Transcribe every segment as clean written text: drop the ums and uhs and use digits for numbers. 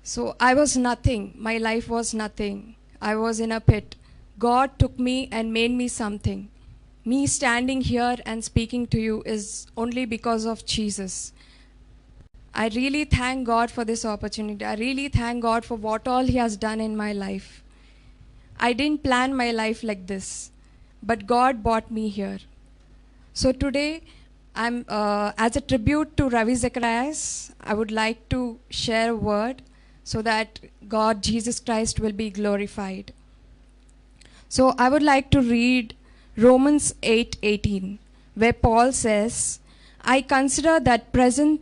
So I was nothing. My life was nothing. I was in a pit. God took me and made me something. Me standing here and speaking to you is only because of Jesus. I really thank God for this opportunity. I really thank God for what all He has done in my life. I didn't plan my life like this, but God brought me here. So today, as a tribute to Ravi Zacharias, I would like to share a word so that God, Jesus Christ, will be glorified. So I would like to read Romans 8:18, where Paul says, I consider that present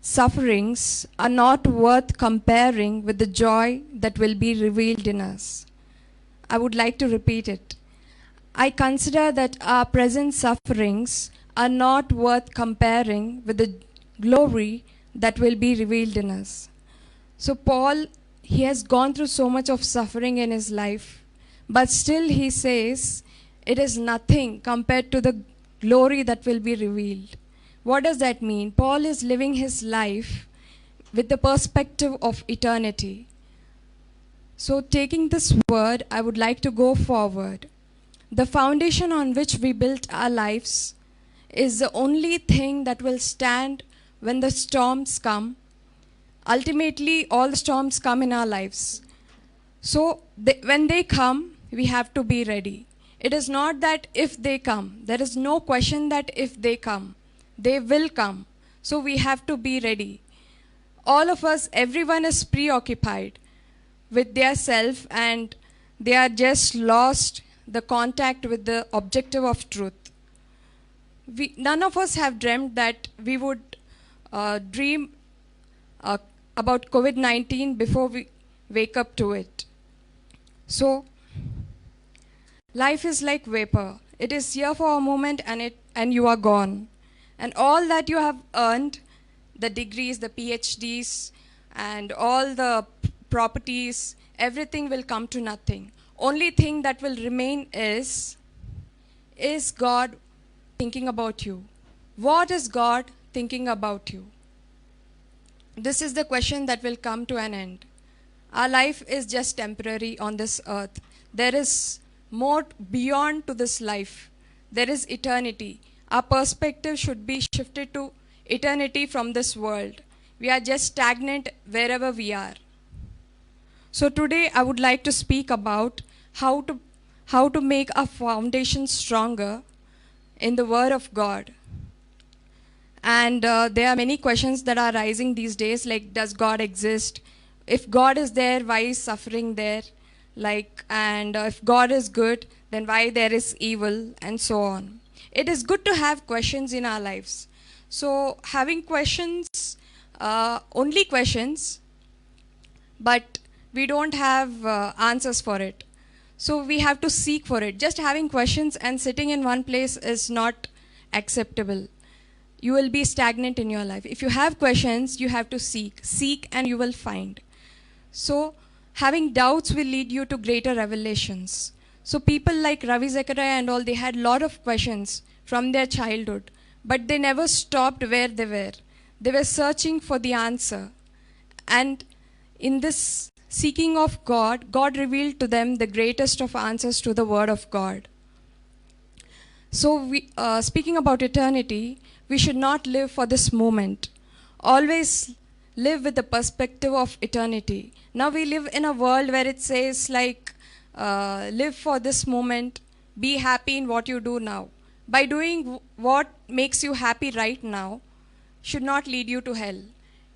sufferings are not worth comparing with the joy that will be revealed in us. I would like to repeat it. I consider that our present sufferings are not worth comparing with the glory that will be revealed in us. So Paul, he has gone through so much of suffering in his life, but still he says it is nothing compared to the glory that will be revealed. What does that mean? Paul is living his life with the perspective of eternity. So taking this word, I would like to go forward. The foundation on which we built our lives is the only thing that will stand when the storms come. Ultimately, all the storms come in our lives. So when they come, we have to be ready. It is not that if they come. There is no question that if they come. They will come. So we have to be ready. All of us, everyone is preoccupied with their self, and they are just lost the contact with the objective of truth. None of us have dreamt that we would dream about COVID-19 before we wake up to it. So life is like vapor. It is here for a moment and you are gone. And all that you have earned, the degrees, the PhDs, and all the properties, everything will come to nothing. Only thing that will remain is God thinking about you? What is God thinking about you? This is the question that will come to an end. Our life is just temporary on this earth. There is more beyond to this life. There is eternity. Our perspective should be shifted to eternity from this world. We are just stagnant wherever we are. So today I would like to speak about how to make our foundation stronger in the Word of God. And there are many questions that are rising these days, like, does God exist? If God is there, why is suffering there? If God is good, then why there is evil, and so on. It is good to have questions in our lives. So having questions, only questions, but we don't have answers for it. So we have to seek for it. Just having questions and sitting in one place is not acceptable. You will be stagnant in your life. If you have questions, you have to seek. Seek and you will find. So having doubts will lead you to greater revelations. So people like Ravi Zacharias and all, they had a lot of questions from their childhood, but they never stopped where they were. They were searching for the answer. And in this seeking of God, God revealed to them the greatest of answers to the Word of God. So speaking about eternity, we should not live for this moment. Always live with the perspective of eternity. Now we live in a world where it says live for this moment, be happy in what you do now. By doing what makes you happy right now should not lead you to hell.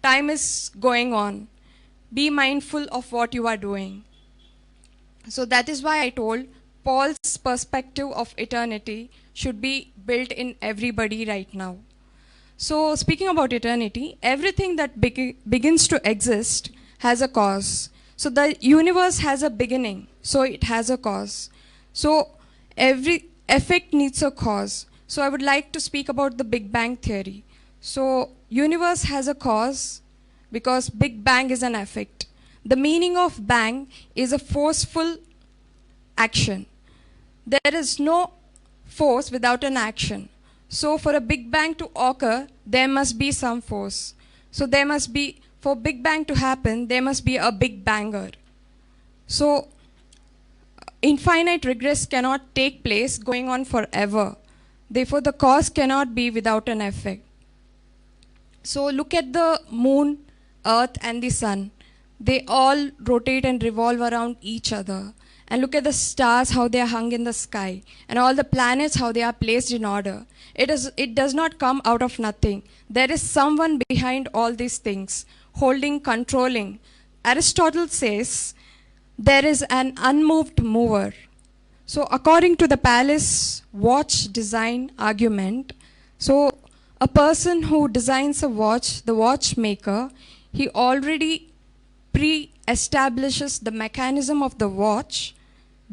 Time is going on. Be mindful of what you are doing. So that is why I told Paul's perspective of eternity should be built in everybody right now. So speaking about eternity, everything that begins to exist has a cause. So the universe has a beginning, so it has a cause. So every effect needs a cause. So I would like to speak about the Big Bang theory. So universe has a cause because Big Bang is an effect. The meaning of bang is a forceful action. There is no force without an action. So for a Big Bang to occur, there must be some force. So there must be for Big Bang to happen, there must be a big banger. So infinite regress cannot take place going on forever. Therefore, the cause cannot be without an effect. So look at the moon, earth and the sun. They all rotate and revolve around each other. And look at the stars, how they are hung in the sky. And all the planets, how they are placed in order. It does not come out of nothing. There is someone behind all these things, holding, controlling. Aristotle says, there is an unmoved mover. So according to the palace watch design argument, so a person who designs a watch, the watchmaker, he already pre-establishes the mechanism of the watch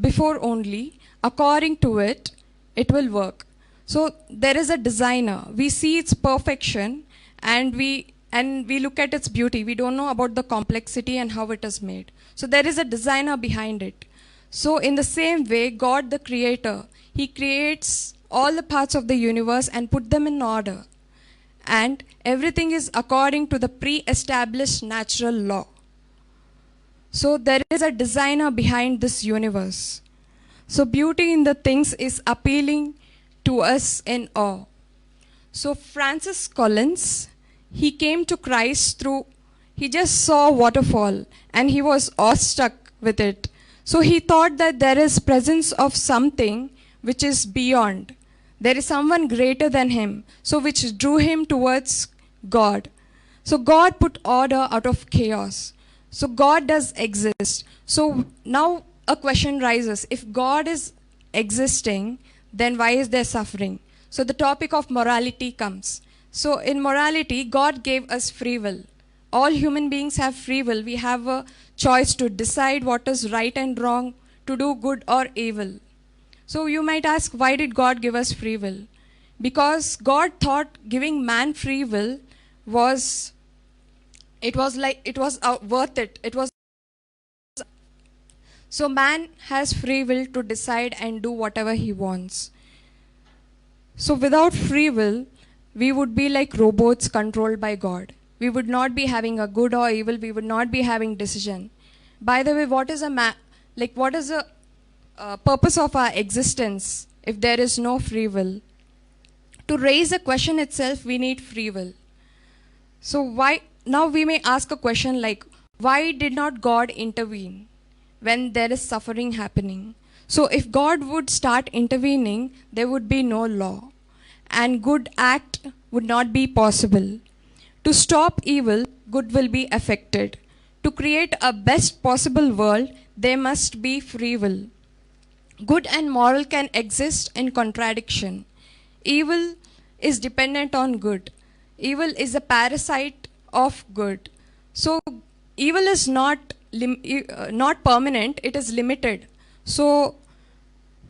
before only, according to it, it will work. So there is a designer. We see its perfection and we look at its beauty. We don't know about the complexity and how it is made. So there is a designer behind it. So in the same way, God the Creator, He creates all the parts of the universe and put them in order. And everything is according to the pre-established natural law. So there is a designer behind this universe. So beauty in the things is appealing to us in awe. So Francis Collins, he came to Christ he just saw a waterfall and he was awestruck with it. So he thought that there is presence of something which is beyond. There is someone greater than him, so which drew him towards God. So God put order out of chaos. So God does exist. So now a question rises. If God is existing, then why is there suffering? So the topic of morality comes. So in morality, God gave us free will. All human beings have free will. We have a choice to decide what is right and wrong, to do good or evil. So you might ask, why did God give us free will? Because God thought giving man free will was worth it. So man has free will to decide and do whatever he wants. So without free will, we would be like robots controlled by God. We would not be having a good or evil. We would not be having decision. By the way, what is the purpose of our existence if there is no free will? To raise a question itself, we need free will. So why? Now we may ask a question like, why did not God intervene when there is suffering happening? So if God would start intervening, there would be no law and good act would not be possible. To stop evil, good will be affected. To create a best possible world, there must be free will. Good and moral can exist in contradiction. Evil is dependent on good. Evil is a parasite of good. So evil is not permanent, it is limited. So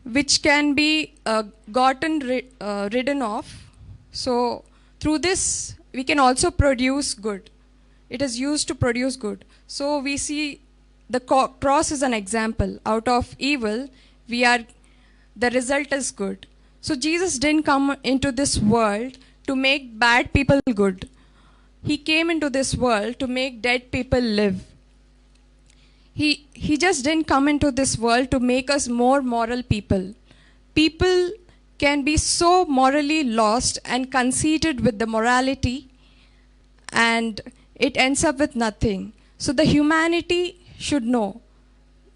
which can be ridden off. So through this we can also produce good. It is used to produce good. So we see the cross is an example. Out of evil, the result is good. So Jesus didn't come into this world to make bad people good. He came into this world to make dead people live. He just didn't come into this world to make us more moral people. People can be so morally lost and conceited with the morality and it ends up with nothing. So the humanity should know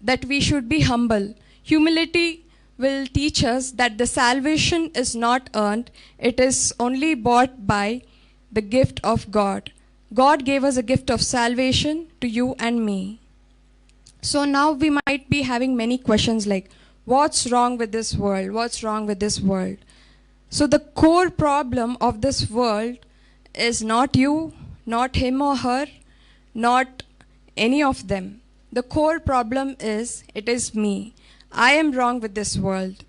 that we should be humble. Humility will teach us that the salvation is not earned, it is only bought by the gift of God. God gave us a gift of salvation to you and me. So now we might be having many questions like, what's wrong with this world? What's wrong with this world? So the core problem of this world is not you, not him or her, not any of them. The core problem is, it is me. I am wrong with this world.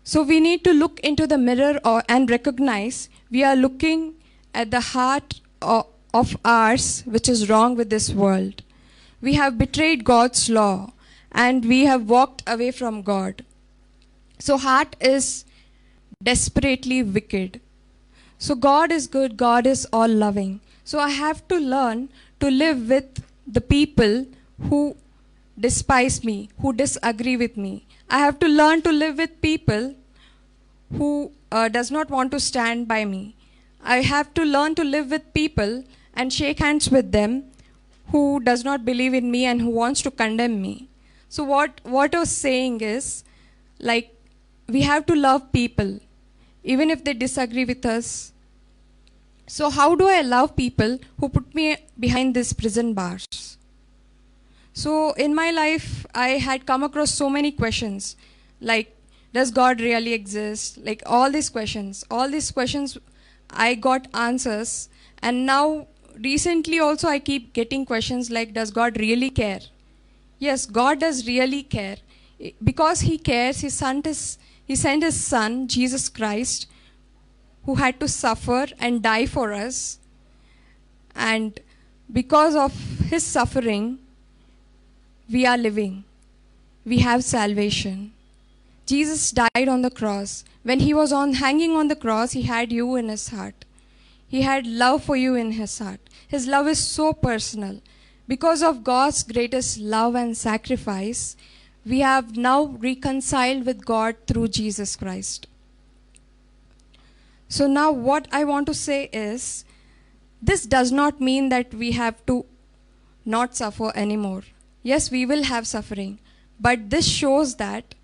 So we need to look into the mirror and recognize we are looking at the heart of ours which is wrong with this world. We have betrayed God's law and we have walked away from God. So heart is desperately wicked. So God is good, God is all loving. So I have to learn to live with the people who despise me, who disagree with me. I have to learn to live with people who does not want to stand by me. I have to learn to live with people and shake hands with them who does not believe in me and who wants to condemn me. So what I was saying is, like, we have to love people, even if they disagree with us. So how do I love people who put me behind these prison bars? So in my life, I had come across so many questions, like, does God really exist? Like all these questions, I got answers. And now recently also I keep getting questions like, does God really care? Yes, God does really care. Because he cares, he sent his son, Jesus Christ, who had to suffer and die for us. And because of his suffering, we are living. We have salvation. Jesus died on the cross. When he was hanging on the cross, he had you in his heart. He had love for you in his heart. His love is so personal. Because of God's greatest love and sacrifice, we have now reconciled with God through Jesus Christ. So now what I want to say is, this does not mean that we have to not suffer anymore. Yes, we will have suffering, but this shows that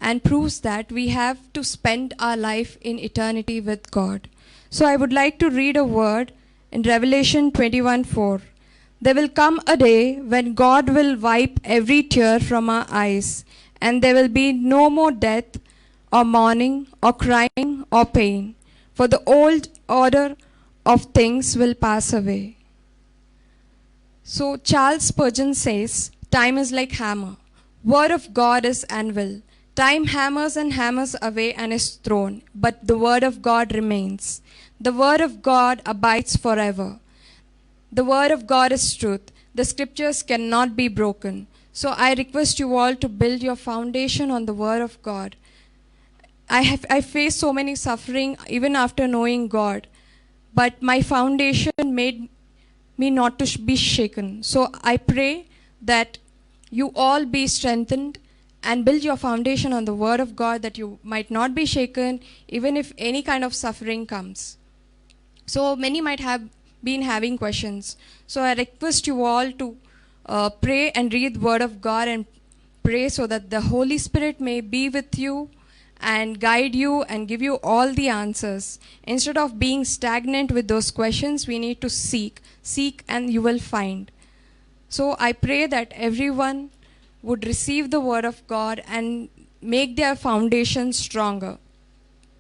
and proves that we have to spend our life in eternity with God. So I would like to read a word in Revelation 21:4. There will come a day when God will wipe every tear from our eyes, and there will be no more death, or mourning, or crying, or pain, for the old order of things will pass away. So Charles Spurgeon says, time is like hammer. Word of God is anvil. Time hammers and hammers away and is thrown, but the word of God remains. The word of God abides forever. The word of God is truth. The scriptures cannot be broken. So I request you all to build your foundation on the word of God. I faced so many suffering even after knowing God, but my foundation made me not to be shaken. So I pray that you all be strengthened and build your foundation on the word of God, that you might not be shaken even if any kind of suffering comes. So many might have been having questions. So I request you all to pray and read the word of God and pray so that the Holy Spirit may be with you and guide you and give you all the answers. Instead of being stagnant with those questions, we need to seek and you will find. So I pray that everyone would receive the word of God and make their foundation stronger.